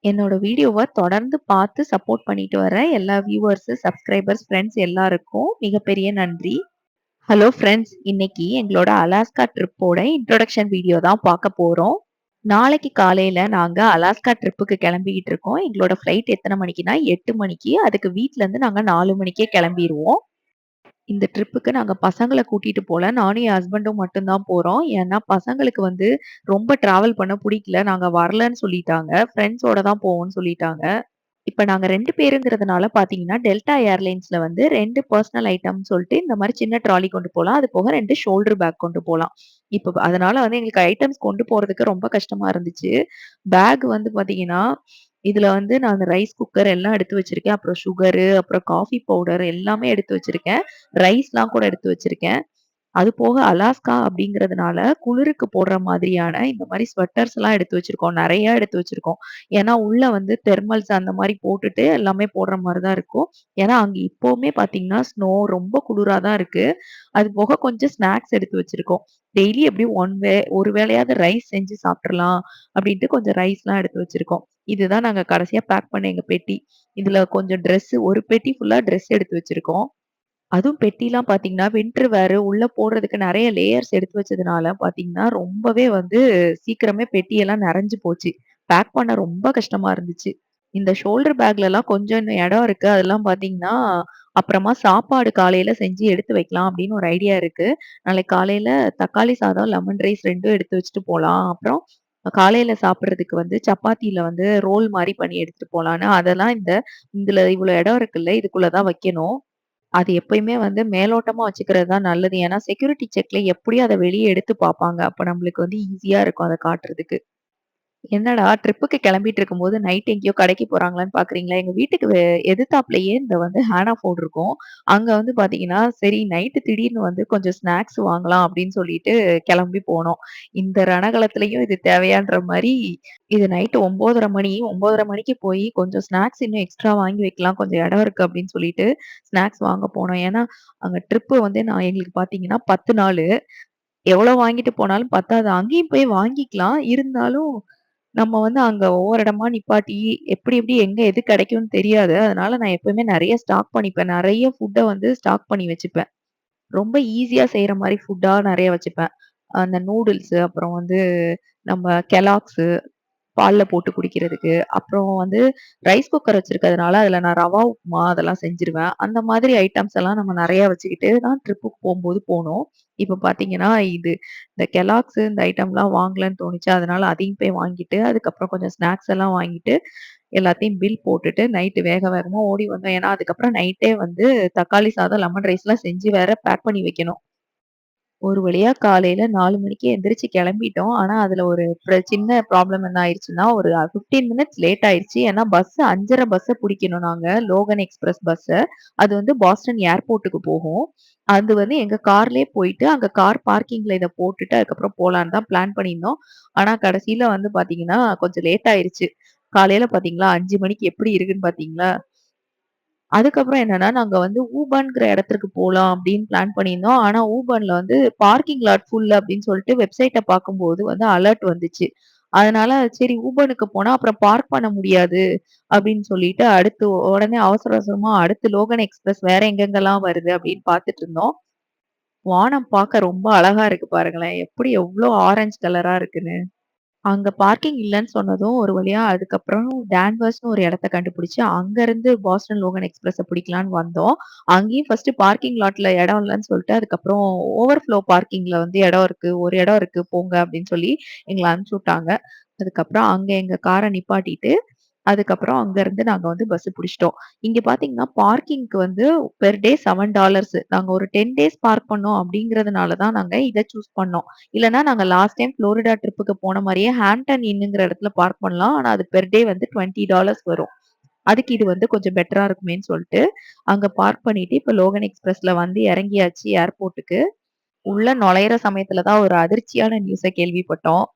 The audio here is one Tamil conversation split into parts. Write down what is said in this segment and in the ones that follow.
என்னோட வீடியோவ தொடர்ந்து பார்த்து சப்போர்ட் பண்ணிட்டு வர எல்லா வியூவர்ஸ், சப்ஸ்கிரைபர்ஸ், ஃப்ரெண்ட்ஸ் எல்லாருக்கும் மிகப்பெரிய நன்றி. ஹலோ ஃப்ரெண்ட்ஸ், இன்னைக்கு எங்களோட அலாஸ்கா ட்ரிப்போட இன்ட்ரோடக்ஷன் வீடியோ தான் பார்க்க போறோம். நாளைக்கு காலையில நாங்க அலாஸ்கா ட்ரிப்புக்கு கிளம்பிக்கிட்டு இருக்கோம். எங்களோட ஃப்ளைட் எத்தனை மணிக்குன்னா 8 மணிக்கு. அதுக்கு வீட்ல இருந்து நாங்க 4 மணிக்கே கிளம்பிருவோம். இந்த ட்ரிப்புக்கு நாங்க பசங்கள கூட்டிட்டு போல. நானும் என் ஹஸ்பண்டும் மட்டும் தான் போறோம். ஏன்னா பசங்களுக்கு வந்து ரொம்ப டிராவல் பண்ண புடிக்கல. நாங்க வரலன்னு சொல்லிட்டாங்க. ஃப்ரெண்ட்ஸோட தான் போவோம்ன்னு சொல்லிட்டாங்க. இப்ப நாங்க 2 பேருங்கிறதுனால பார்த்தீங்கன்னா, டெல்டா ஏர்லைன்ஸ்ல வந்து 2 பெர்சனல் ஐட்டம்னு சொல்ட்டு இந்த மாரி சின்ன ட்ராலி கொண்டு போலாம். அது போக 2 ஷோல்டர் பேக் கொண்டு போலாம். இப்ப அதனால வந்து எங்களுக்கு ஐட்டம்ஸ் கொண்டு போறதுக்கு ரொம்ப கஷ்டமா இருந்துச்சு. பேக் வந்து பார்த்தீங்கன்னா, இதுல வந்து நான் ரைஸ் குக்கர் எல்லாம் எடுத்து வச்சிருக்கேன். அப்புறம் சுகரு, அப்புறம் காஃபி பவுடர் எல்லாமே எடுத்து வச்சிருக்கேன். ரைஸ்லாம் கூட எடுத்து வச்சிருக்கேன். அது போக அலாஸ்கா அப்படிங்கிறதுனால, குளிருக்கு போடுற மாதிரியான இந்த மாரி ஸ்வெட்டர்ஸ்லாம் எடுத்து வச்சிருக்கோம். நெறைய எடுத்து வச்சிருக்கோம். ஏன்னா, உள்ள வந்து தெர்மல்ஸ் அந்த மாரி போட்டுட்டு எல்லாமே போடுற மாரி தான் இருக்கும். ஏன்னா, அங்க இப்பவுமே பார்த்தீங்கன்னா, ரொம்ப குளிரா தான் இருக்கு. அது போக கொஞ்சம் ஸ்நாக்ஸ் எடுத்து வச்சிருக்கோம். டெய்லி எப்படியும் ஒரு வேளையாவது ரைஸ் செஞ்சு சாப்ட்டுறலாம் அப்படின்ட்டு கொஞ்சம் ரைஸ்லாம் எடுத்து வச்சிருக்கோம். இதுதான் நாங்க கடைசியா பேக் பண்ண எங்க பெட்டி. இதுல கொஞ்சம் ஒரு பெட்டி ஃபுல்லா ட்ரெஸ் எடுத்து வச்சிருக்கோம். அதுவும் பெட்டிலாம் பார்த்தீங்கன்னா, வின்டர் வேர் உள்ள போடுறதுக்கு நெறைய லேயர்ஸ் எடுத்து வச்சதுனால பார்த்தீங்கன்னா, ரொம்பவே வந்து சீக்கிரமே பெட்டியெல்லாம் நெறஞ்சு போச்சு. பேக் பண்ண ரொம்ப கஷ்டமா இருந்துச்சு. இந்த ஷோல்டர் பேக்லலாம் கொஞ்சம் இன்னும் இடம் இருக்கு. அதெல்லாம் பார்த்தீங்கன்னா, அப்புறமா சாப்பாடு காலையில செஞ்சு எடுத்து வைக்கலாம் அப்படின்னு ஒரு ஐடியா இருக்கு. நாளைக்கு காலையில தக்காளி சாதம், லெமன் ரைஸ் 2ம் எடுத்து வச்சுட்டு போலாம். அப்புறம் காலையில சாப்பிடுறதுக்கு வந்து சப்பாத்தில வந்து ரோல் மாரி பண்ணி எடுத்துட்டு போலான்னு, அதெல்லாம் இதுல இவ்வளோ இடம் இருக்குல்ல, இதுக்குள்ள தான் வைக்கணும். அது எப்பயுமே வந்து மேலோட்டமா வச்சுக்கிறது தான் நல்லது. ஏன்னா செக்யூரிட்டி செக்ல எப்படியும் அத வெளிய எடுத்து பாப்பாங்க. அப்ப நம்மளுக்கு வந்து ஈஸியா இருக்கும் அத காட்டுறதுக்கு. என்னடா ட்ரிப்புக்கு கிளம்பிட்டு இருக்கும்போது நைட் எங்கேயோ கடைக்கு போறாங்களான்னு பார்க்குறீங்களா? எங்க வீட்டுக்கு எதிர்த்தாப்லயே இந்த வந்து ஹேனா ஃபுட் இருக்கும். அங்க வந்து பார்த்தீங்கன்னா, சரி நைட்டு திடீர்னு வந்து கொஞ்சம் ஸ்நாக்ஸ் வாங்கலாம் அப்படின்னு சொல்லிட்டு கிளம்பி போனோம். இந்த ரணகளத்திலயும் இது தேவையான்ற மாரி, இது நைட்டு 9:30 மணிக்கு போய் கொஞ்சம் ஸ்நாக்ஸ் இன்னும் எக்ஸ்ட்ரா வாங்கி வைக்கலாம். கொஞ்சம் இடம் இருக்கு அப்படின்னு சொல்லிட்டு ஸ்நாக்ஸ் வாங்க போனோம். ஏன்னா, அங்க ட்ரிப்பு வந்து எங்களுக்கு பார்த்தீங்கன்னா 10 நாளு. எவ்வளோ வாங்கிட்டு போனாலும் பத்தாது. அங்கேயும் போய் வாங்கிக்கலாம். இருந்தாலும் நம்ம வந்து அங்க ஒவ்வொரு இடமா நிப்பாட்டி, எப்படி எப்படி எங்க எது கிடைக்கும்னு தெரியாது. அதனால நான் எப்பவுமே நெறைய ஸ்டாக் பண்ணிப்பேன். நெறைய ஃபுட்ட வந்து ஸ்டாக் பண்ணி வச்சுப்பேன். ரொம்ப ஈஸியா செய்ற மாரி ஃபுட்டா நெறைய வச்சுப்பேன். அந்த நூடுல்ஸு, அப்புறம் வந்து நம்ம கெல்லாக்ஸு பால்ல போட்டு குடிக்கிறதுக்கு. அப்புறம் வந்து ரைஸ் குக்கர் வச்சிருக்கிறதுனால, அதுல நான் ரவா உப்புமா அதெல்லாம் செஞ்சுருவேன். அந்த மாதிரி ஐட்டம்ஸ் எல்லாம் நம்ம நெறைய வச்சுக்கிட்டு தான் ட்ரிப்புக்கு போம்போது போனோம். இப்ப பார்த்தீங்கன்னா, இந்த கெல்லாக்ஸு இந்த ஐட்டம்லாம் வாங்கலன்னு தோணுச்சு. அதனால அதையும் போய் வாங்கிட்டு, அதுக்கப்புறம் கொஞ்சம் ஸ்நாக்ஸ் எல்லாம் வாங்கிட்டு, எல்லாத்தையும் பில் போட்டுட்டு, நைட்டு வேக வேகமா ஓடி வந்தோம். ஏன்னா, அதுக்கப்புறம் நைட்டே வந்து தக்காளி சாதம், லெமன் ரைஸ்லாம் செஞ்சு வேற பேக் பண்ணி வைக்கணும். ஒரு வழியா காலையில 4 மணிக்கு எந்திரிச்சு கிளம்பிட்டோம். ஆனா, அதுல ஒரு சின்ன ப்ராப்ளம் என்ன ஆயிருச்சுன்னா, ஒரு 15 மினிட்ஸ் லேட் ஆயிருச்சு. ஏன்னா 5:30 பஸ்ஸ புடிக்கணும் நாங்க. லோகன் எக்ஸ்பிரஸ் பஸ்ஸ. அது வந்து பாஸ்டன் ஏர்போர்ட்டுக்கு போகும். அது வந்து எங்க கார்லயே போயிட்டு, அங்க கார் பார்க்கிங்ல இத போட்டுட்டு, அதுக்கப்புறம் போலான்னு தான் பிளான் பண்ணியிருந்தோம். ஆனா, கடைசில வந்து பாத்தீங்கன்னா, கொஞ்சம் லேட் ஆயிருச்சு. காலையில பாத்தீங்களா, 5 மணிக்கு எப்படி இருக்குன்னு பாத்தீங்களா? அதுக்கப்புறம் என்னன்னா, நாங்க வந்து ஊபன்ங்கிற இடத்திற்கு போலாம் அப்படின்னு பிளான் பண்ணியிருந்தோம். ஆனா, ஊபன்ல வந்து பார்க்கிங் லாட் ஃபுல் அப்படின்னு சொல்லிட்டு வெப்சைட்ட பார்க்கும்போது வந்து அலர்ட் வந்துச்சு. அதனால சரி ஊபனுக்கு போனா அப்புறம் பார்க் பண்ண முடியாது அப்படின்னு சொல்லிட்டு அடுத்து உடனே அவசர அவசரமா அடுத்து லோகன் எக்ஸ்பிரஸ் வேற எங்கெங்கெல்லாம் வருது அப்படின்னு பார்த்துட்டு இருந்தோம். வானம் பார்க்க ரொம்ப அழகா இருக்கு பாருங்களேன். எப்படி எவ்ளோ ஆரஞ்சு கலரா இருக்குன்னு. அங்க பார்க்கிங் இல்லன்னு சொன்னதும், ஒரு வழியா அதுக்கப்புறம் டான்வர்ஸ்ன்னு ஒரு இடத்த கண்டுபிடிச்சு, அங்கருந்து பாஸ்டன் லோகன் எக்ஸ்பிரஸ பிடிக்கலான்னு வந்தோம். அங்கேயும் ஃபர்ஸ்ட் பார்க்கிங் லாட்ல இடம் இல்லன்னு சொல்லிட்டு, அதுக்கப்புறம் ஓவர்ஃப்ளோ பார்க்கிங்ல வந்து இடம் இருக்கு. ஒரு இடம் இருக்கு போங்க அப்படின்னு சொல்லி எங்கள அனுப்பிச்சு விட்டாங்க. அதுக்கப்புறம் அங்க எங்க கார நிப்பாட்டிட்டு, அதுக்கப்புறம் அங்கருந்து நாங்க வந்து பஸ் புடிச்சுட்டோம். இங்க பார்த்தீங்கன்னா, பார்க்கிங்க்கு வந்து பெர் டே $7 நாங்க ஒரு 10 டேஸ் பார்க் பண்ணோம் அப்படிங்கிறதுனால தான் நாங்க இத சூஸ் பண்ணோம். இல்லன்னா நாங்க லாஸ்ட் டைம் ஃப்ளோரிடா ட்ரிப்புக்கு போன மாரியே ஹாம்ப்டன் இன்னுங்கிற இடத்துல பார்க் பண்ணலாம். ஆனா அது பெர் டே வந்து $20 வரும். அதுக்கு இது வந்து கொஞ்சம் பெட்டரா இருக்குமேன்னு சொல்ட்டு, அங்க பார்க் பண்ணிட்டு இப்ப லோகன் எக்ஸ்பிரஸ்ல வந்து இறங்கியாச்சு ஏர்போர்ட்டுக்கு. உள்ள நுழையிற சமயத்துல தான் ஒரு அதிர்ச்சியான நியூஸ கேள்விப்பட்டோம்.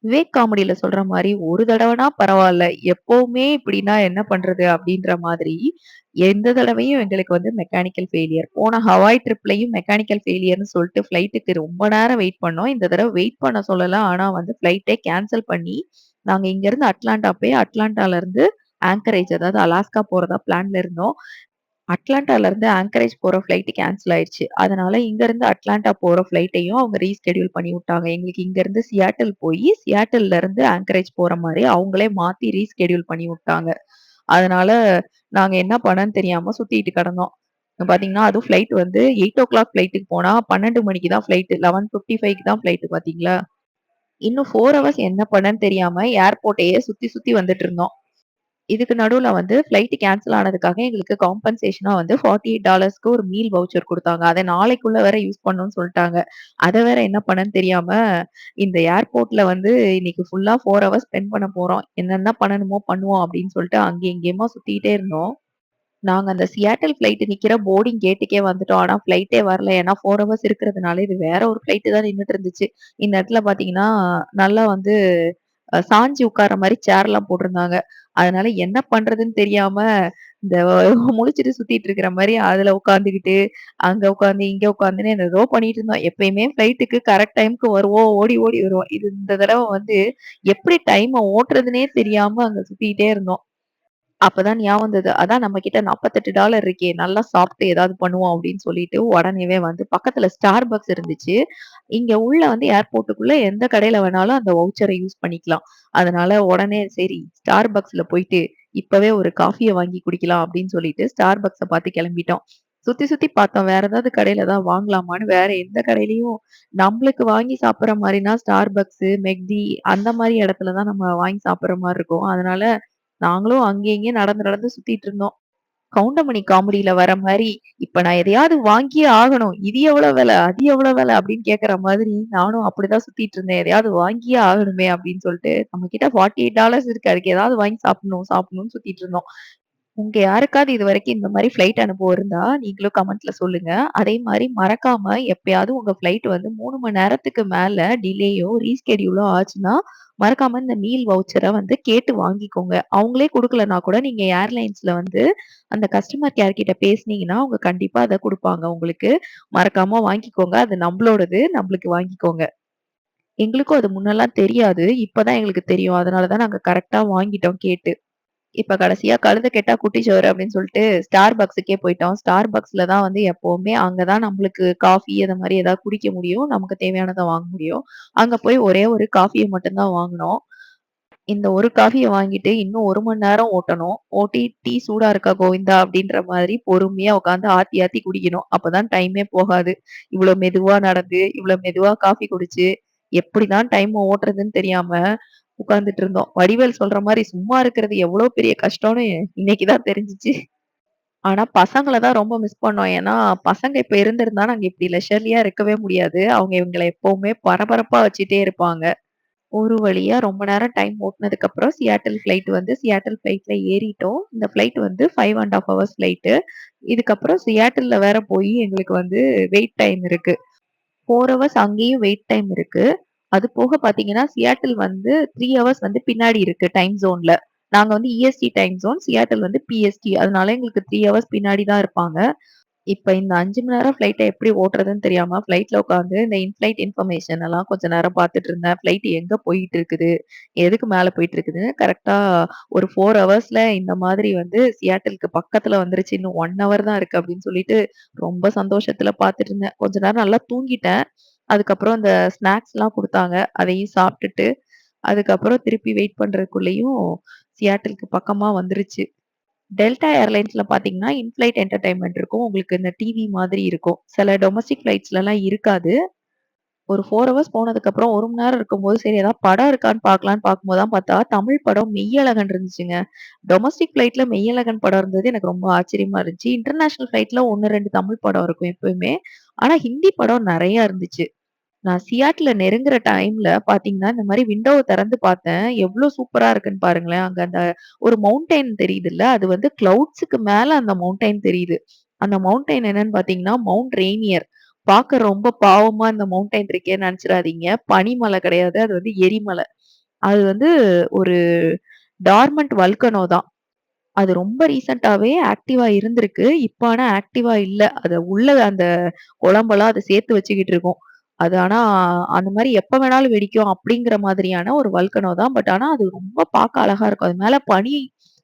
விவேக் காமெடில சொல்ற மாரி, "ஒரு தடவனா பரவால்ல. எப்பவுமே இப்படின்னா என்ன பண்றது?" அப்படின்ற மாதிரி, எந்த தடவையும் எங்களுக்கு வந்து மெக்கானிக்கல் ஃபெயிலியர். போன ஹவாய் ட்ரிப்லயும் மெக்கானிக்கல் ஃபெயிலியர்ன்னு சொல்ட்டு ஃப்ளைட்டுக்கு ரொம்ப நேரம் வெயிட் பண்ணோம். இந்த தடவ வெயிட் பண்ண சொல்லல. ஆனா வந்து ஃப்ளைட்டே கேன்சல் பண்ணி, நாங்க இங்கருந்து அட்லாண்டா போய் அட்லாண்டாலருந்து ஆங்கரேஜ் அதாவது அலாஸ்கா போறதா பிளான்ல இருந்தோம். அட்லாண்டால இருந்து ஆங்கரேஜ் போற ஃப்ளைட் கேன்சல் ஆயிடுச்சு. அதனால இங்க இருந்து அட்லாண்டா போற ஃப்ளைட்டையும் அவங்க ரீஸ்கெட்யூல் பண்ணி விட்டாங்க. எங்களுக்கு இங்க இருந்து சியாட்டில் போயி, சியாட்டில்ல இருந்து ஆங்கரேஜ் போற மாரி அவங்களே மாத்தி ரீஸ்கெட்யூல் பண்ணி விட்டாங்க. அதனால நாங்க என்ன பண்ணன்னு தெரியாம சுத்திட்டு கிடந்தோம். பாத்தீங்கன்னா, அதுவும் ஃப்ளைட் வந்து 8:00 ஃப்ளைட்டுக்கு போனா 12 மணிக்கு தான் ஃப்ளைட். 11:55க்கு தான் ஃப்ளைட் பாத்தீங்களா? இன்னும் 4 ஹவர்ஸ் என்ன பண்ணன்னு தெரியாம ஏர்போர்ட்டையே சுத்தி சுத்தி வந்துட்டு இருந்தோம். இதுக்கு நடுவுல வந்து ஃப்ளைட் கேன்சல் ஆனதுக்காக எங்களுக்கு காம்பன்சேஷனா வந்து $48க்கு ஒரு மீல் வவுச்சர் குடுத்தாங்க. அத நாளைக்குள்ள வேற யூஸ் பண்ணணும்னு சொல்ட்டாங்க. அத வேற என்ன பண்ணன்னு தெரியாம, இந்த ஏர்போர்ட்ல வந்து இன்னைக்கு ஃபுல்லா 4 ஹவர்ஸ் ஸ்பெண்ட் பண்ண போறோம். என்னென்ன பண்ணணுமோ பண்ணுவோம் அப்படின்னு சொல்லிட்டு அங்கேயும் இங்கேயுமா சுத்திட்டே இருந்தோம். நாங்க அந்த சியாட்டில் ஃப்ளைட் நிக்கிற போர்டிங் கேட்டுக்கே வந்துட்டோம். ஆனா ஃப்ளைட்டே வரல. ஏன்னா 4 ஹவர்ஸ் இருக்கிறதுனால இது வேற ஒரு ஃப்ளைட் தான் நின்னுட்டு இருந்துச்சு. இந்த இடத்துல பார்த்தீங்கன்னா, நல்லா வந்து சாஞ்சு உட்கார்ற மாரி சேர்லாம் போட்டிருந்தாங்க. அதனால என்ன பண்றதுன்னு தெரியாம, இந்த முழிச்சுட்டு சுத்திட்டு இருக்கிற மாரி அதுல உட்காந்துக்கிட்டு, அங்க உட்காந்து, இங்க உட்காந்துன்னு ஏதேதோ பண்ணிட்டு இருந்தோம். எப்பயுமே ஃப்ளைட்டுக்கு கரெக்ட் டைம்க்கு வருவோம். ஓடி ஓடி வருவோம். இது இந்த தடவ வந்து எப்படி டைம ஓட்டுறதுன்னே தெரியாம அங்க சுத்திட்டே இருந்தோம். அப்பதான் ஞாபகம் வந்தது. அதான் நம்ம கிட்ட $48 இருக்கே! நல்லா சாப்பிட்டு ஏதாவது பண்ணுவோம் அப்படின்னு சொல்லிட்டு, உடனேவே வந்து பக்கத்துல Starbucks இருந்துச்சு. இங்க உள்ள வந்து ஏர்போர்ட்டுக்குள்ள எந்த கடையில வேணாலும் அந்த வவுச்சர யூஸ் பண்ணிக்கலாம். அதனால உடனே சரி Starbucksல போயிட்டு இப்பவே ஒரு காஃபிய வாங்கி குடிக்கலாம் அப்படின்னு சொல்லிட்டு Starbucksஅ பார்த்து கிளம்பிட்டோம். சுத்தி சுத்தி பார்த்தோம். வேற ஏதாவது கடையில ஏதாவது வாங்கலாமான்னு. வேற எந்த கடையிலயும் நம்மளுக்கு வாங்கி சாப்பிடுற மாரினா Starbucks, மெக்டி அந்த மாரி இடத்துல தான் நம்ம வாங்கி சாப்பிடுற மாரி இருக்கும். அதனால நாங்களும் அங்கேயும் இங்கேயும் நடந்து நடந்து சுத்திட்டு இருந்தோம். கவுண்டமணி காமெடில வர மாரி, இப்ப நான் எதையாவது வாங்கியே ஆகணும். இது எவ்வளோ விலை? அது எவ்வளோ விலை? அப்படின்னு கேட்கிற மாதிரி நானும் அப்படிதான் சுத்திட்டு இருந்தேன். எதையாவது வாங்கியே ஆகணுமே அப்படின்னு சொல்லிட்டு, நம்ம கிட்ட $48 இருக்கு. அதுக்கு ஏதாவது வாங்கி சாப்பிடணும், சாப்பிடணும்னு சுத்திட்டு இருந்தோம். உங்க யாருக்காவது இதுவரைக்கும் இந்த மாரி ஃப்ளைட் அனுபவம் இருந்தா, நீங்களும் கமெண்ட்ல சொல்லுங்க. அதே மாரி மறக்காம எப்பயாவது உங்க ஃப்ளைட் வந்து 3 மணி நேரத்துக்கு மேல டிலேயோ, ரீஸ்கெட்யூலோ ஆச்சுன்னா, மறக்காம இந்த மீல் வவுச்சர வந்து கேட்டு வாங்கிக்கோங்க. அவங்களே குடுக்கலன்னா கூட நீங்க ஏர்லைன்ஸ்ல வந்து அந்த கஸ்டமர் கேர் கிட்ட பேசுனீங்கன்னா, அவங்க கண்டிப்பா அத குடுப்பாங்க உங்களுக்கு. மறக்காம வாங்கிக்கோங்க. அது நம்பளோடது. நம்பளுக்கு வாங்கிக்கோங்க. எங்களுக்கும் அது முன்னலாம் தெரியாது. இப்ப தான் எங்களுக்கு தெரியும். அதனால தான் நாங்க கரெக்ட்டா வாங்கிட்டோம் கேட்டு. இப்ப கடைசியா கழுத கெட்டா குட்டி சோறு அப்படின்னு சொல்லிட்டு Starbucksக்கே போயிட்டோம். Starbucksல தான் வந்து எப்பவுமே அங்க தான் நம்மளுக்கு காஃபி அந்த மாரி ஏதாவது குடிக்க முடியும். நமக்கு தேவையானத வாங்க முடியும். அங்க போய் ஒரே ஒரு காஃபிய மட்டும் தான் வாங்குனோம். இந்த ஒரு காஃபிய வாங்கிட்டு இன்னும் 1 மணி நேரம் ஓட்டணும். ஓட்டி டீ சூடா இருக்கா கோவிந்தா அப்படின்ற மாதிரி பொறுமையா உட்காந்து ஆத்தி ஆத்தி குடிக்கணும். அப்பதான் டைமே போகாது. இவ்வளோ மெதுவா நடந்து, இவ்வளோ மெதுவா காஃபி குடிச்சு, எப்படிதான் டைம் ஓட்டுறதுன்னு தெரியாம உட்கார்ந்துட்டு இருந்தோம். வடிவேல் சொல்ற மாரி சும்மா இருக்கிறது எவ்வளோ பெரிய கஷ்டம்னு இன்னைக்கு தான் தெரிஞ்சுச்சு. ஆனா பசங்கள தான் ரொம்ப மிஸ் பண்ணோம். ஏன்னா, பசங்க இப்ப இருந்திருந்தா நாங்க இப்படி லெஷர்லியா இருக்கவே முடியாது. அவங்க எங்கள எப்பவுமே பரபரப்பா வச்சுட்டே இருப்பாங்க. ஒரு வழியா ரொம்ப நேரம் டைம் ஓட்டுனதுக்கப்புறம் சியாட்டில் ஃப்ளைட் வந்து சியாட்டில் ஃப்ளைட்ல ஏறிட்டோம். இந்த ஃப்ளைட் வந்து 5 1/2 ஹவர்ஸ் ஃப்ளைட்டு. இதுக்கப்புறம் சியாட்டில்ல வேற போய் எங்களுக்கு வந்து வெயிட் டைம் இருக்கு. 4 ஹவர்ஸ் அங்கேயும் வெயிட் டைம் இருக்கு. அது போக பார்த்தீங்கன்னா, சியாட்டில் வந்து 3 ஹவர்ஸ் வந்து பின்னாடி இருக்கு டைம் ஜோன்ல. நாங்க வந்து இஎஸ்டி டைம் ஜோன், சியாட்டில் வந்து பிஎஸ்டி. அதனால எங்களுக்கு 3 ஹவர்ஸ் பின்னாடி தான் இருப்பாங்க. இப்ப இந்த 5 மணி நேரம் ஃப்ளைட்ட எப்படி ஓட்டுறதுன்னு தெரியாம ஃப்ளைட்ல உட்காந்து இந்த இன்ஃப்ளைட் இன்ஃபர்மேஷன் எல்லாம் கொஞ்ச நேரம் பார்த்துட்டு இருந்தேன். ஃப்ளைட் எங்க போயிட்டு இருக்குது? எதுக்கு மேல போயிட்டு இருக்குதுன்னு கரெக்ட்டா ஒரு 4 ஹவர்ஸ்ல இந்த மாதிரி வந்து சியாட்டில்க்கு பக்கத்துல வந்துருச்சு. இன்னும் 1 ஹவர் தான் இருக்கு அப்படின்னு சொல்லிட்டு ரொம்ப சந்தோஷத்துல பார்த்துட்டு இருந்தேன். கொஞ்ச நேரம் நல்லா தூங்கிட்டேன். அதுக்கப்புறம் இந்த ஸ்நாக்ஸ்லாம் குடுத்தாங்க. அதையும் சாப்ட்டுட்டு, அதுக்கப்புறம் திருப்பி வெயிட் பண்றதுக்குள்ளயும் சியாட்டில்க்கு பக்கமா வந்துருச்சு. டெல்டா ஏர்லைன்ஸ்ல பார்த்தீங்கன்னா, இன்ஃப்ளைட் என்டர்டெயின்மென்ட் இருக்கும். உங்களுக்கு இந்த டிவி மாதிரி இருக்கும். சில டொமஸ்டிக் ஃப்ளைட்ஸ்லலாம் இருக்காது. ஒரு 4 ஹவர்ஸ் போனதுக்கப்புறம் 1 மணி நேரம் இருக்கும்போது, சரி ஏதாவது படம் இருக்கான்னு பார்க்கலான்னு பார்க்கும்போது தான் பார்த்தா, தமிழ் படம் மெய்யழகன் இருந்துச்சுங்க. டொமஸ்டிக் ஃப்ளைட்ல மெய்யழகன் படம் இருந்தது எனக்கு ரொம்ப ஆச்சரியமா இருந்துச்சு. இன்டர்நேஷனல் ஃப்ளைட்ல 1, 2 தமிழ் படம் இருக்கும் எப்பவுமே. ஆனா ஹிந்தி படம் நெறைய இருந்துச்சு. நான் சியாட்ல நெருங்குற டைம்ல பார்த்தீங்கன்னா, இந்த மாரி விண்டோவ திறந்து பார்த்தேன். எவ்ளோ சூப்பரா இருக்குன்னு பாருங்களேன். அங்க அந்த ஒரு மவுண்டைன் தெரியுதுல்ல, அது வந்து கிளவுட்ஸ்க்கு மேல அந்த மவுண்டைன் தெரியுது. அந்த மவுண்டைன் என்னன்னு பார்த்தீங்கன்னா, மவுண்ட் ரெய்னியர். பார்க்க ரொம்ப பாவமா இந்த மவுண்டைன் இருக்கேன்னு நெனச்சிராதீங்க. பனிமலை கிடையாது. அது வந்து எரிமலை. அது வந்து ஒரு டார்மண்ட் வல்கனோ தான். அது ரொம்ப ரீசென்ட்டாவே ஆக்டிவா இருந்திருக்கு. இப்ப ஆனா ஆக்டிவா இல்ல. அத உள்ள அந்த குழம்பெல்லாம் அது சேர்த்து வச்சுக்கிட்டு இருக்கும். அது ஆனா அந்த மாரி எப்ப வேணாலும் வெடிக்கும் அப்படிங்கிற மாதிரியான ஒரு வல்கனோ தான். பட் ஆனா அது ரொம்ப பார்க்க அழகா இருக்கும். அது மேல பனி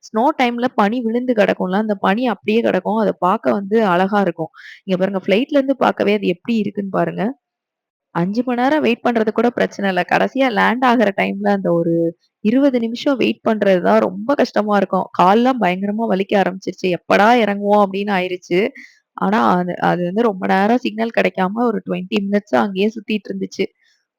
ஸ்னோ டைம்ல பனி விழுந்து கிடக்கும்ல, அந்த பனி அப்படியே கிடக்கும். அத பார்க்க வந்து அழகா இருக்கும். இங்க பாருங்க ஃப்ளைட்ல இருந்து பார்க்கவே அது எப்படி இருக்குன்னு பாருங்க. 5 மணி நேரம் வெயிட் பண்றது கூட பிரச்சனை இல்ல. கடைசியா லேண்ட் ஆகுற டைம்ல அந்த ஒரு 20 நிமிஷம் வெயிட் பண்றது தான் ரொம்ப கஷ்டமா இருக்கும். கால்லாம் பயங்கரமா வலிக்க ஆரம்பிச்சுருச்சு. எப்படா இறங்குவோம் அப்படின்னு ஆயிருச்சு. ஆனா அது அது வந்து ரொம்ப நேரம் சிக்னல் கிடைக்காம ஒரு 20 மினிட்ஸா அங்கேயே சுத்திட்டு இருந்துச்சு.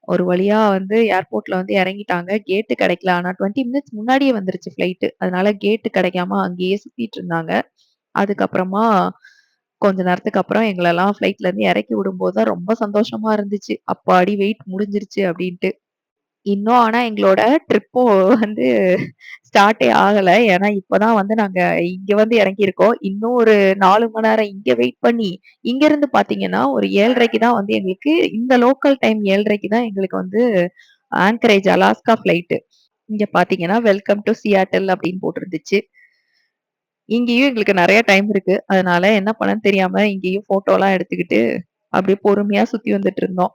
ஒரு வழியா வந்து ஏர்போர்ட்ல வந்து இறங்கிட்டாங்க. கேட் கிடைக்கல. ஆனா 20 மினிட்ஸ் முன்னாடியே வந்துருச்சு ஃப்ளைட். அதனால கேட் கிடைக்காம அங்கேயே சுத்திட்டு இருந்தாங்க. அதுக்கப்புறமா கொஞ்ச நேரத்துக்கு அப்புறம் எங்களெல்லாம் ஃப்ளைட்ல இருந்து இறக்கி விடும்போது தான் ரொம்ப சந்தோஷமா இருந்துச்சு. அப்பாடி வெயிட் முடிஞ்சிருச்சு அப்டின்ட்டு. இன்னும் ஆனா எங்களோட ட்ரிப்பும் வந்து ஸ்டார்ட்டே ஆகல. ஏன்னா இப்ப தான் வந்து நாங்க இங்க வந்து இறங்கியிருக்கோம். இன்னும் ஒரு 4 மணி நேரம் இங்க வெயிட் பண்ணி, இங்கருந்து பார்த்தீங்கன்னா ஒரு 7:30க்கு தான் வந்து எங்களுக்கு இந்த லோக்கல் டைம் 7:30க்கு தான் எங்களுக்கு வந்து ஆன்கரேஜ் அலாஸ்கா ஃப்ளைட். இங்க பார்த்தீங்கன்னா, வெல்கம் டூ சியாட்டில் அப்டின்னு போட்டிருந்துச்சு. இங்கேயும் எங்களுக்கு நெறைய டைம் இருக்கு. அதனால என்ன பண்ணன்னு தெரியாம இங்கேயும் ஃபோட்டோலாம் எடுத்துக்கிட்டு, அப்படியே பொறுமையா சுத்தி வந்துட்டு இருந்தோம்.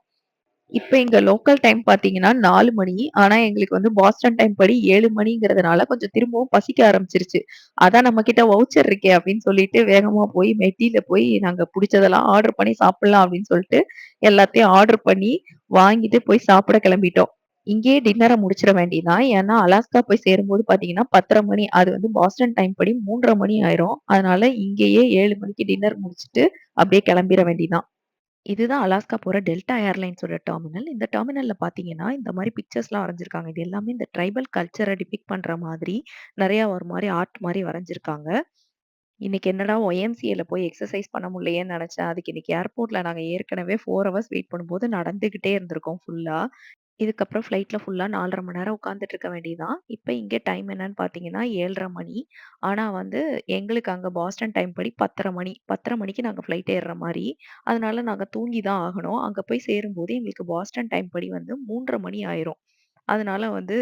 இப்ப எங்க லோக்கல் டைம் பார்த்தீங்கன்னா 4 மணி. ஆனா எங்களுக்கு வந்து பாஸ்டன் டைம் படி 7 மணிங்கிறதுனால கொஞ்சம் திரும்பவும் பசிக்க ஆரம்பிச்சுருச்சு. அதான் நம்ம கிட்ட வவுச்சர் இருக்கே அப்படின்னு சொல்லிட்டு வேகமா போய் மெக்கில போய் நாங்க புடிச்சதெல்லாம் ஆர்டர் பண்ணி சாப்பிடலாம் அப்படின்னு சொல்லிட்டு எல்லாத்தையும் ஆர்டர் பண்ணி வாங்கிட்டு போய் சாப்பிட கிளம்பிட்டோம். இங்கேயே டின்னர முடிச்சிட வேண்டியதுதான். ஏன்னா, அலாஸ்கா போய் சேரும்போது பார்த்தீங்கன்னா 10:30 மணி. அது வந்து பாஸ்டன் டைம் படி 3:30 மணி ஆயிரும். அதனால இங்கேயே 7 மணிக்கு டின்னர் முடிச்சுட்டு அப்படியே கிளம்பிற வேண்டியதுதான். இதுதான் அலாஸ்கா போற டெல்டா ஏர்லைன்ஸோட டெர்மினல். இந்த டெர்மினல்ல பார்த்தீங்கன்னா, இந்த மாரி பிக்சர்ஸ்லாம் வரைஞ்சிருக்காங்க. இது எல்லாமே இந்த ட்ரைபல் கல்ச்சர டிபிக்ட் பண்ற மாதிரி நெறையா ஒரு மாரி ஆர்ட் மாரி வரைஞ்சிருக்காங்க. இன்னைக்கு என்னடா ஒய்எம்சிஏல போய் எக்சர்சைஸ் பண்ண முடியலையேன்னு நெனச்சேன். அதுக்கு இன்னைக்கு ஏர்போர்ட்ல நாங்க ஏற்கனவே 4 ஹவர்ஸ் வெயிட் பண்ணும்போது நடந்துகிட்டே இருந்திருக்கோம் ஃபுல்லா. இதுக்கப்புறம் ஃப்ளைட்ல ஃபுல்லா 4 1/2 மணி நேரம் உட்காந்துட்டு இருக்க வேண்டியதுதான். இப்ப இங்க டைம் என்னன்னு பார்த்தீங்கன்னா, 7:30 மணி. ஆனா வந்து எங்களுக்கு அங்க பாஸ்டன் டைம் படி 10:30 மணி. 10:30 மணிக்கு நாங்க ஃப்ளைட் ஏறுற மாரி. அதனால நாங்க தூங்கி தான் ஆகணும். அங்க போய் சேரும்போது எங்களுக்கு பாஸ்டன் டைம் படி வந்து 3:30 மணி ஆயிரும். அதனால வந்து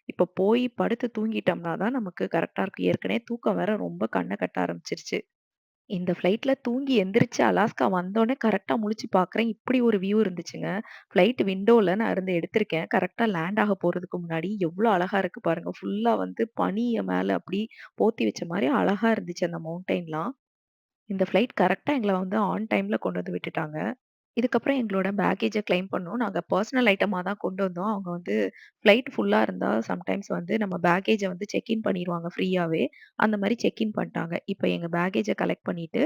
இப்ப போய் படுத்து தூங்கிட்டோம்னா தான் நமக்கு கரெக்ட்டா இருக்கும். ஏற்கனவே தூக்கம் வேற ரொம்ப கண்ண கட்ட ஆரம்பிச்சுருச்சு. இந்த ஃப்ளைட்ல தூங்கி எந்திரிச்சு அலாஸ்கா வந்தோனே கரெக்ட்டா முழிச்சு பார்க்குறேன். இப்படி ஒரு வியூ இருந்துச்சுங்க. ஃப்ளைட் விண்டோல நான் இருந்து எடுத்திருக்கேன். கரெக்ட்டா லேண்ட் ஆக போறதுக்கு முன்னாடி எவ்ளோ அழகா இருக்கு பாருங்க. ஃபுல்லா வந்து பனிய மேல அப்படி போத்தி வச்ச மாரி அழகா இருந்துச்சு அந்த மவுண்டைன்லாம். இந்த ஃப்ளைட் கரெக்ட்டா எங்கள வந்து ஆன் டைம்ல கொண்டு வந்து விட்டுட்டாங்க. இதுக்கப்புறம் எங்களோட பேக்கேஜ கிளைம் பண்ணோம். நாங்க பெர்சனல் ஐட்டமா தான் கொண்டு வந்தோம். அவங்க வந்து ஃப்ளைட் ஃபுல்லா இருந்தா சம்டைம்ஸ் வந்து நம்ம பேக்கேஜ வந்து செக் இன் பண்ணிருவாங்க ஃப்ரீயாவே. அந்த மாரி செக் இன் பண்ணிட்டாங்க. இப்ப எங்க பேக்கேஜ கலெக்ட் பண்ணிட்டு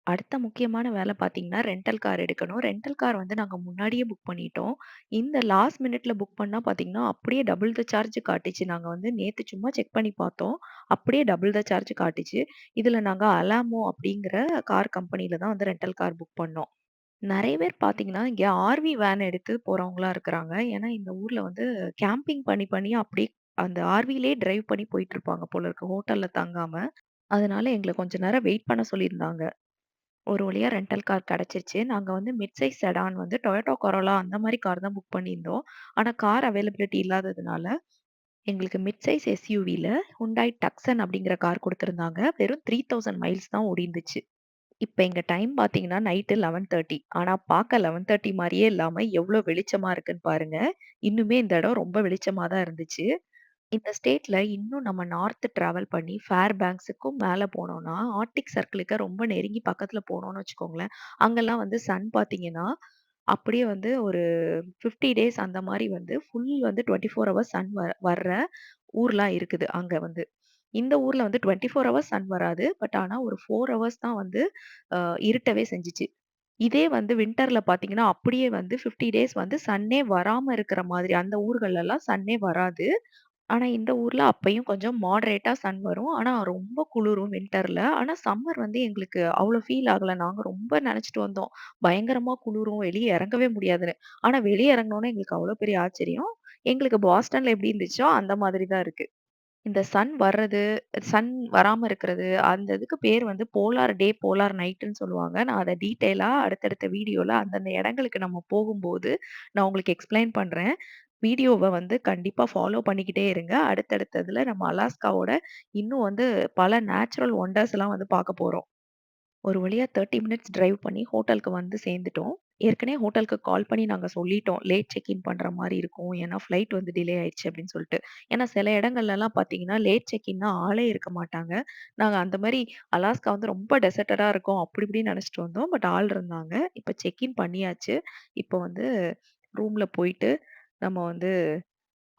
அடுத்த முக்கியமான வேலை பார்த்தீங்கன்னா, ரென்டல் கார் எடுக்கணும். ரென்டல் கார் வந்து நாங்க முன்னாடியே புக் பண்ணிட்டோம். இந்த லாஸ்ட் மினிட்ல புக் பண்ணா பார்த்தீங்கன்னா, அப்படியே டபுள் த சார்ஜ் காட்டுச்சு. நாங்க வந்து நேத்து சும்மா செக் பண்ணி பார்த்தோம். அப்படியே டபுள் த சார்ஜ் காட்டுச்சு. இதுல நாங்க அலாமோ அப்படிங்கிற கார் கம்பெனில தான் வந்து ரென்டல் கார் புக் பண்ணோம். நெறைய பேர் பார்த்தீங்கன்னா, இங்க ஆர்வி வேன் எடுத்து போறவங்களா இருக்கிறாங்க. ஏன்னா, இந்த ஊர்ல வந்து கேம்பிங் பண்ணி பண்ணி அப்படியே அந்த ஆர்விலயே டிரைவ் பண்ணி போயிட்டு இருப்பாங்க போல இருக்கு. ஹோட்டல்ல தங்காம. அதனால எங்கள கொஞ்ச நேரம் வெயிட் பண்ண சொல்லியிருந்தாங்க. ஒரு வழியா ரென்டல் கார் கிடைச்சிருச்சு. நாங்க வந்து மிட் சைஸ் செடான் வந்து டொயோட்டா கொரோலா அந்த மாரி கார் தான் புக் பண்ணியிருந்தோம். ஆனா கார் அவைலபிலிட்டி இல்லாததுனால, எங்களுக்கு மிட் சைஸ் எஸ்யூவில ஹுண்டாய் டக்சன் அப்படிங்கிற கார் குடுத்திருந்தாங்க. வெறும் 3000 மைல்ஸ் தான் ஓடியிருந்துச்சு. இப்ப எங்க டைம் பார்த்தீங்கன்னா, நைட்டு 11:30. ஆனா பார்க்க 11:30 மாரியே இல்லாம எவ்ளோ வெளிச்சமா இருக்குன்னு பாருங்க. இன்னுமே இந்த இடம் ரொம்ப வெளிச்சமா தான் இருந்துச்சு. இந்த ஸ்டேட்ல இன்னும் நம்ம நார்த் டிராவல் பண்ணி ஃபேர்பேங்க்ஸுக்கும் மேல போனோம்னா, ஆர்க்டிக் சர்க்கிளுக்கு ரொம்ப நெருங்கி பக்கத்துல போனோம்னு வச்சுக்கோங்களேன். அங்கலாம் வந்து சன் பார்த்தீங்கன்னா, அப்படியே வந்து ஒரு 50 டேஸ் அந்த மாரி வந்து ஃபுல் வந்து 24 ஹவர்ஸ் சன் வர்ற ஊர்லாம் இருக்குது அங்க வந்து. இந்த ஊர்ல வந்து 24 ஹவர்ஸ் சன் வராது. பட் ஆனா ஒரு 4 ஹவர்ஸ் தான் வந்து அ இருட்டவே செஞ்சுச்சு. இதே வந்து வின்டர்ல பார்த்தீங்கன்னா, அப்படியே வந்து 50 டேஸ் வந்து சன்னே வராம இருக்கிற மாதிரி அந்த ஊர்கள்லலாம் சன்னே வராது. ஆனா, இந்த ஊர்ல அப்பயும் கொஞ்சம் மாடரேட்டா சன் வரும். ஆனா, ரொம்ப குளிரும் வின்டர்ல. ஆனா, சம்மர் வந்து எங்களுக்கு அவ்ளோ ஃபீல் ஆகல. நாங்க ரொம்ப நெனச்சுட்டு வந்தோம். பயங்கரமா குளிரும். வெளிய இறங்கவே முடியாதுன்னு. ஆனா, வெளிய இறங்குனோனே எங்களுக்கு அவ்ளோ பெரிய ஆச்சரியம். எங்களுக்கு பாஸ்டன்ல எப்படி இருந்துச்சோ, அந்த மாதிரி தான் இருக்கு. இந்த சன் வர்றது, சன் வராம இருக்கிறது, அந்த இதுக்கு பேர் வந்து போலார் டே, போலார் நைட்ன்னு சொல்லுவாங்க. நான் அத டீட்டெயிலா அடுத்தடுத்த வீடியோல அந்தந்த இடங்களுக்கு நம்ம போகும்போது, நான் உங்களுக்கு எக்ஸ்ப்ளைன் பண்றேன். வீடியோவ வந்து கண்டிப்பா ஃபாலோ பண்ணிக்கிட்டே இருங்க. அடுத்தடுத்ததுல நம்ம அலாஸ்காவோட இன்னும் வந்து பல நேச்சுரல் ஒண்டர்ஸ்லாம் வந்து பார்க்க போறோம். ஒரு வழியா 30 மினிட்ஸ் டிரைவ் பண்ணி ஹோட்டலுக்கு வந்து சேர்ந்துட்டோம். ஏற்கனவே ஹோட்டலுக்கு கால் பண்ணி நாங்க சொல்லிட்டோம். லேட் செக் இன் பண்ற மாரி இருக்கும். ஏன்னா ஃப்ளைட் வந்து டிலே ஆயிடுச்சு அப்படின்னு சொல்லிட்டு. ஏன்னா சில இடங்கள்லலாம் பார்த்தீங்கன்னா, லேட் செக் இன்னா ஆளே இருக்க மாட்டாங்க. நாங்க அந்த மாரி அலாஸ்கா வந்து ரொம்ப டெசர்டடா இருக்கும். அப்படி இப்படின்னு நெனச்சுட்டு வந்தோம். பட் ஆள் இருந்தாங்க. இப்ப செக் இன் பண்ணியாச்சு. இப்போ வந்து ரூம்ல போயிட்டு நம்ம வந்து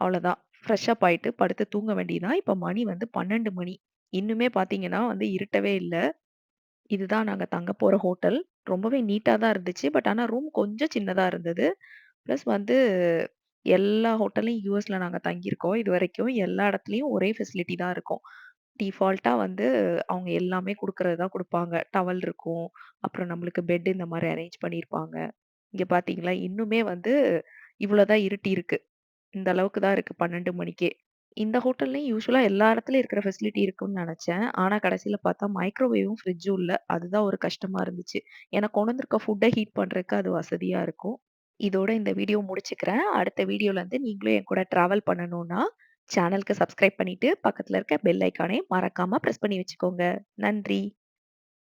அவ்வளோதான். ஃப்ரெஷ் அப் ஆயிட்டு படுத்து தூங்க வேண்டியது தான். இப்ப மணி வந்து 12 மணி. இன்னுமே பார்த்தீங்கன்னா வந்து இருட்டவே இல்ல. இதுதான் நாங்க தங்க போற ஹோட்டல். ரொம்பவே நீட்டா தான் இருந்துச்சு. பட் ஆனா ரூம் கொஞ்சம் சின்னதா இருந்தது. பிளஸ் வந்து எல்லா ஹோட்டல்லயும் யுஎஸ்ல நாங்க தங்கியிருக்கோம். இதுவரைக்கும் எல்லா இடத்துலயும் ஒரே ஃபெசிலிட்டி தான் இருக்கும். டிஃபால்ட்டா வந்து அவங்க எல்லாமே குடுக்குறது தான் குடுப்பாங்க. டவல் இருக்கும். அப்புறம் நம்மளுக்கு பெட் இந்த மாரி அரேஞ்ச் பண்ணியிருப்பாங்க. இங்க பார்த்தீங்களா, இன்னுமே வந்து இவ்வளோ தான் இருட்டியிருக்கு. இந்த அளவுக்கு தான் இருக்கு 12 மணிக்கே. இந்த ஹோட்டல்லயும் யூசுவலா எல்லா இடத்துலயும் இருக்கிற ஃபெசிலிட்டி இருக்கும்னு நெனச்சேன். ஆனா கடைசில பார்த்தா மைக்ரோவேவும், ஃப்ரிட்ஜும் இல்ல. அதுதான் ஒரு கஷ்டமா இருந்துச்சு. ஏன்னா கொண்டு வந்திருக்க ஃபுட்ட ஹீட் பண்றதுக்கு அது வசதியா இருக்கும். இதோட இந்த வீடியோ முடிச்சுக்கிறேன். அடுத்த வீடியோல இருந்து நீங்களும் என் கூட ட்ராவல் பண்ணணும்னா, சேனலுக்கு சப்ஸ்கிரைப் பண்ணிட்டு, பக்கத்துல இருக்க பெல் ஐகானையும் மறக்காம பிரஸ் பண்ணி வச்சுக்கோங்க. நன்றி.